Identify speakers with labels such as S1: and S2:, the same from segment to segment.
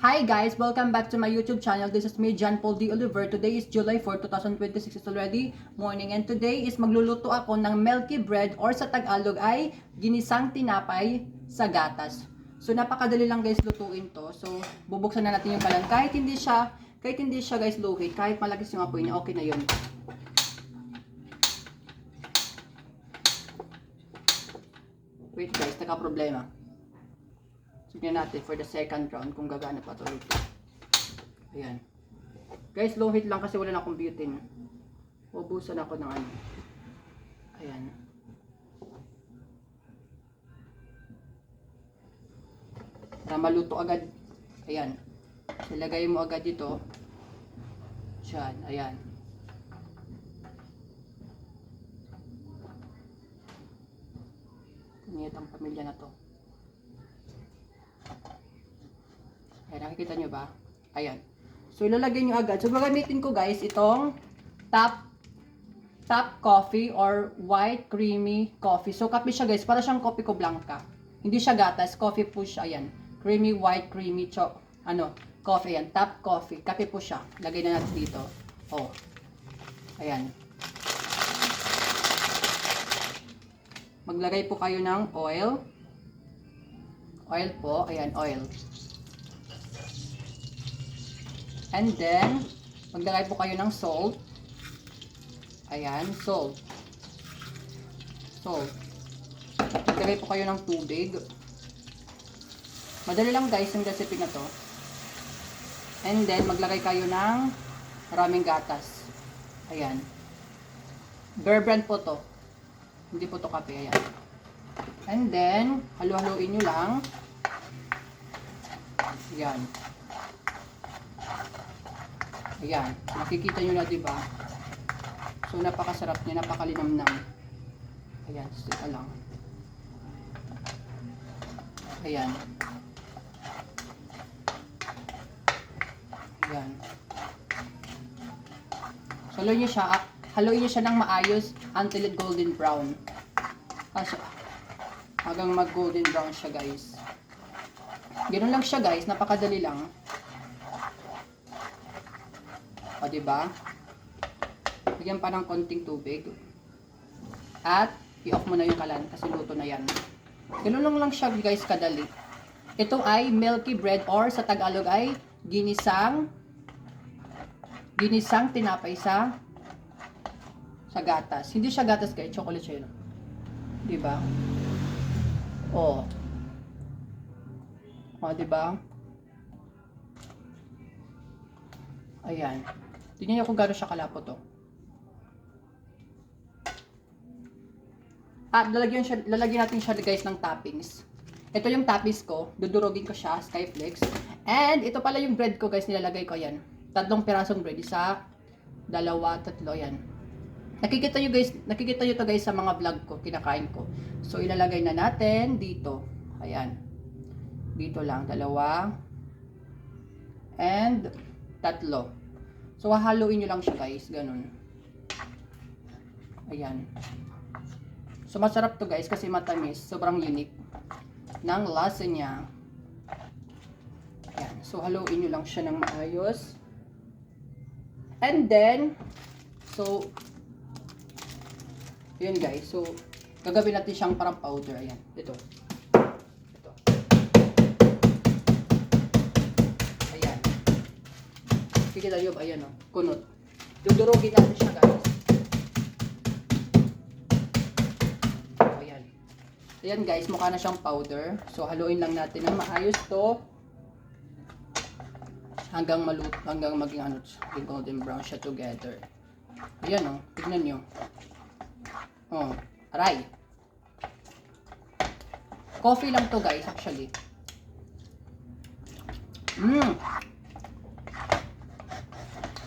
S1: Hi guys! Welcome back to my YouTube channel. This is me, John Paul D. Oliver. Today is July 4, 2026. It's already morning and today is magluluto ako ng milky bread or sa Tagalog ay ginisang tinapay sa gatas. So napakadali lang guys lutuin to. So bubuksan na natin yung kalan. Kahit hindi siya guys low heat, kahit malagis yung apoy niya, okay na yun. Wait guys, naka-problema. Tignan natin for the second round kung gagana pa ito. Ayan. Guys, low heat lang kasi wala na akong butane. Ubusan ako ng ano. Ayan. Para maluto agad. Ayan. Ilagay mo agad dito. Diyan. Ayan. Ingat ang pamilya na to. Ayan, nakikita nyo ba? Ayan. So, ilalagay nyo agad. So, gagamitin ko guys itong top coffee or white creamy coffee. So, kape siya guys. Para siyang coffee ko blanca. Hindi siya gatas. Coffee po siya. Ayan. Creamy, white, creamy, coffee. Ayan. Top coffee. Kape po siya. Lagay na natin dito. Oh. Ayan. Maglagay po kayo ng oil. Oil po. Ayan, oil. And then, maglagay po kayo ng salt. Ayan, salt. Salt. Maglagay po kayo ng tubig. Madali lang guys yung recipe na to. And then, maglagay kayo ng maraming gatas. Ayan. Bear Brand po to. Hindi po to kape. Ayan. And then, halu-haluin nyo lang. Ayan. Ayan, nakikita nyo na diba? So napakasarap niya, napakalinamnam. Ayan, sika lang. Ayan. Ayan. So haluin nyo siya ng maayos until it golden brown. Hanggang mag golden brown siya guys. Ganoon lang siya guys, napakadali lang. O, diba? Bigyan pa ng konting tubig. At, i-off mo na yung kalan kasi luto na yan. Ganun lang siya guys kadali. Ito ay milky bread or sa Tagalog ay ginisang tinapay sa gatas. Hindi siya gatas guys, chocolate siya yun. Diba? O. O, diba? Ayan. Tingnan niyo kung gano'n siya kalapot to. At lalagyan natin siya guys ng toppings. Ito yung toppings ko. Dudurogin ko siya, Skyflex. And ito pala yung bread ko guys, nilalagay ko yan. 3 pirasong bread. Isa, 2, 3, yan. Nakikita nyo to guys sa mga vlog ko, kinakain ko. So ilalagay na natin dito. Ayan. Dito lang, 2. And 3. So, hahaluin nyo lang siya guys. Ganun. Ayan. So, masarap to guys kasi matamis. Sobrang unique ng lasa niya. Ayan. So, haluin nyo lang siya ng maayos. And then, so, yun guys. So, gagawin natin siyang parang powder. Ayan. Ito. Kikita nyo ba? Ayan o. Kunot. Dudurugin natin siya guys. Ayan. Ayan guys. Mukha na siyang powder. So haluin lang natin ng maayos to. Hanggang maging golden brown siya together. Ayan o. Tignan nyo. Oh. Aray. Coffee lang to guys actually.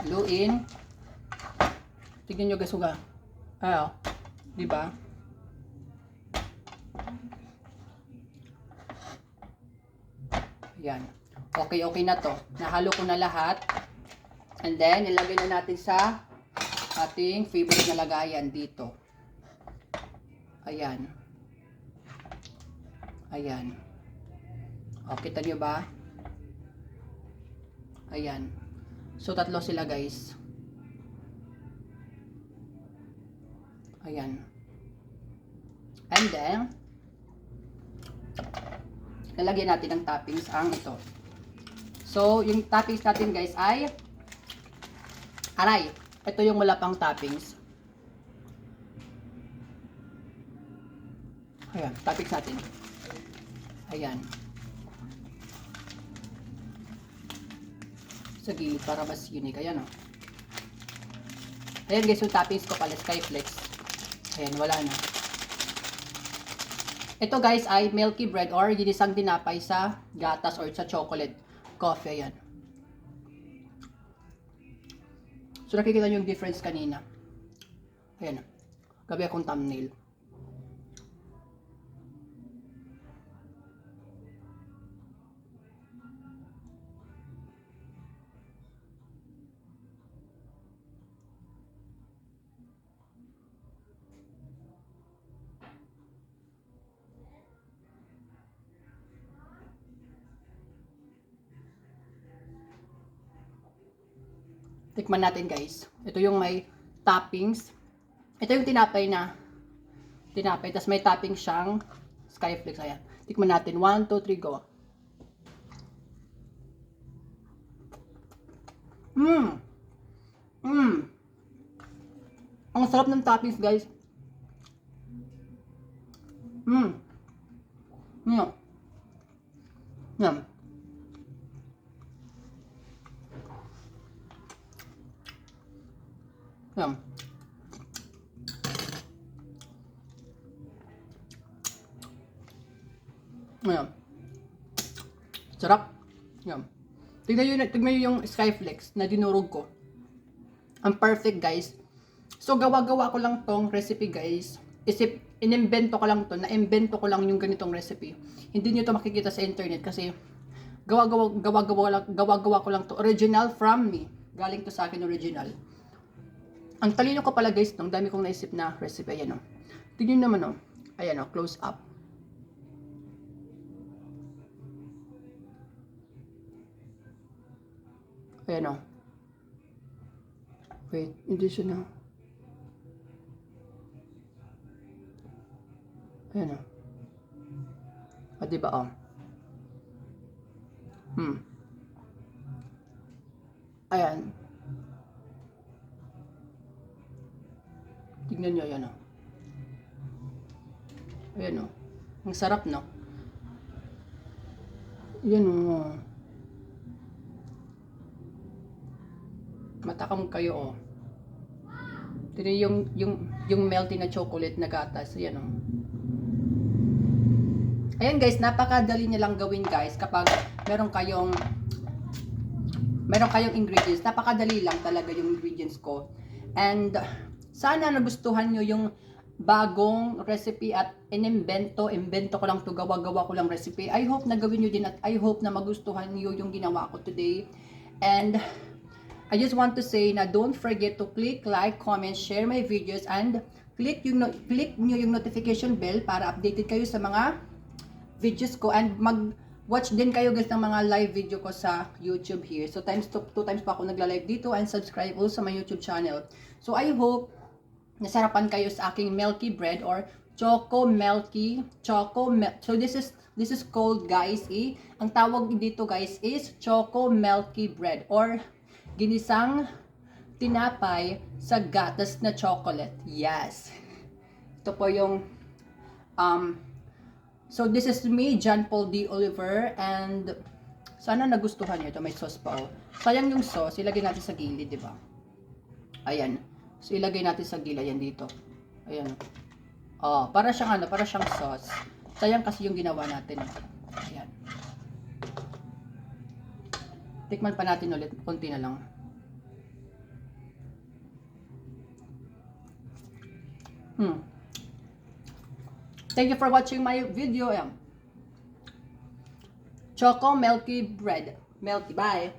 S1: Haluin. Tignan nyo guys, ayo, di ba? Yan. Okay na to. Nahalo ko na lahat. And then, ilagay na natin sa ating favorite na lagayan dito. Ayan. Ayan. O, kita nyo ba? Ayan. So, tatlo sila, guys. Ayan. And then, lalagyan natin ng toppings ang ito. So, yung toppings natin, guys, ay aray. Ito yung wala pang toppings. Ayan, toppings natin. Ayan. Sa gilid para mas unique. Ayan, oh. Ayan, guys, yung toppings ko pala, Skyflex. Ayan, wala na. Ito, guys, ay milky bread or ginisang tinapay sa gatas or sa chocolate coffee. Ayan. So, nakikita nyo yung difference kanina. Ayan. Gabi akong thumbnail. Tikman natin, guys. Ito yung may toppings. Ito yung tinapay na tinapay. Tapos may topping siyang Skyflex. Ayan. Tikman natin. 1, 2, 3, go. Ang sarap ng toppings, guys. Yan. Yan. Yan. Ayan. Sarap. Yan. Tignan nyo yung Skyflex na dinurog ko. Ang perfect, guys. So, gawa-gawa ko lang tong recipe, guys. Inimbento ko lang to. Na-imbento ko lang yung ganitong recipe. Hindi nyo to makikita sa internet kasi gawa-gawa ko lang to. Original from me. Galing to sa akin original. Ang talino ko pala, guys. Ang dami kong naisip na recipe. Ayan, o. Tignan naman, o. Ayan, o. Close up. Ayan, o. Wait, hindi siya na. Ayan, o. O, diba, o. Ayan. Tignan nyo, ayan, o. Ayan, o. Ang sarap, no? Ayan, o. Matakam kayo, oh. Tignan yung melty na chocolate na gatas. Ayan, oh. Ayan, guys, napakadali niya lang gawin, guys, kapag meron kayong ingredients. Napakadali lang talaga yung ingredients ko. And sana nagustuhan nyo yung bagong recipe at invento ko lang to, gawa-gawa ko lang recipe. I hope na gawin nyo din at I hope na magustuhan nyo yung ginawa ko today. And I just want to say na don't forget to click like, comment, share my videos, and click nyo yung notification bell para updated kayo sa mga videos ko, and mag-watch din kayo, guys, ng mga live video ko sa YouTube here. So, 2 times pa ako nagla-live dito, and subscribe also sa my YouTube channel. So, I hope nasarapan kayo sa aking milky bread or So, this is called, guys, ang tawag dito, guys, is choco milky bread or ginisang tinapay sa gatas na chocolate. Yes. Ito po yung so this is me, John Paul D. Oliver, and sana nagustuhan niyo ito. May sauce pa, oh. Sayang yung sauce, ilagay natin sa gilid, di ba? Ayan. So ilagay natin sa gilid, ayan dito. Ayan. Oh, para siyang sauce. Sayang kasi yung ginawa natin. Ayan. Tikman pa natin ulit, konti na lang. Thank you for watching my video. Choco milky bread. Milky, bye.